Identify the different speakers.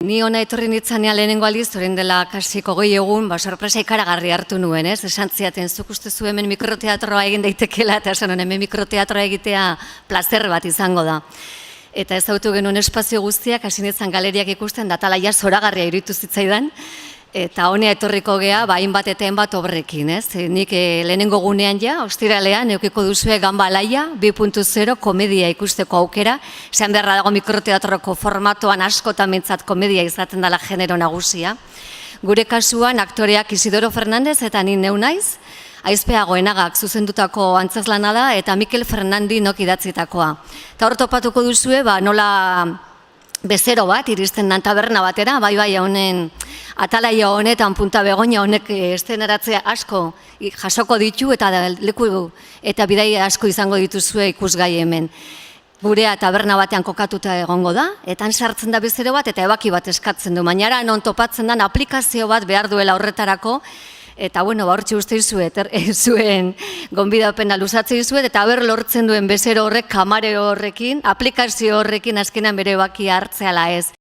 Speaker 1: Ni hona etorri nitzanean lehenengo aldiz, orain dela kasiko 20 egun, sorpresa ikaragarri hartu nuen, ez? Esan ziaten, zuk uste zu hemen mikroteatroa egin daitekela, eta esan hemen mikroteatroa egitea plazer bat izango da. Eta ezagutu genuen espazio guztiak, hasi nintzen galeriak ikusten, datalaia zoragarria iruditu zitzaidan, eta honea etorriko gea, hainbat eta hainbat obrekin, ez? Nik lehenengo gunean ja, ostiralean, eukiko duzue Gamba Alaia, 2.0 komedia ikusteko aukera, esan beharra dago mikroteatroko formatoan askotan mintzat komedia izaten dela genero nagusia. Gure kasuan, aktoreak Isidoro Fernandez eta ni neu naiz, Aizpea Goenagak zuzendutako antzezlana da, eta Mikel Fernandi nok idatzitakoa. Eta hor topatuko duzue, nola bezero bat, iristen dan taberna batera, bai honen, atalaia honetan Punta Begoña honek esteneratzea asko jasoko ditu eta leku eta bidaia asko izango dituzue ikusgai hemen. Gurea taberna batean kokatuta egongo da, eta sartzen da bezero bat eta ebaki bat eskatzen du. Baina non topatzen den aplikazio bat behar duela horretarako, eta hortxe uste zuen gonbidapena luzatzen dizuet, eta lortzen duen bezero horrek, kamare horrekin, aplikazio horrekin azkenan bere ebakia hartzeala ez.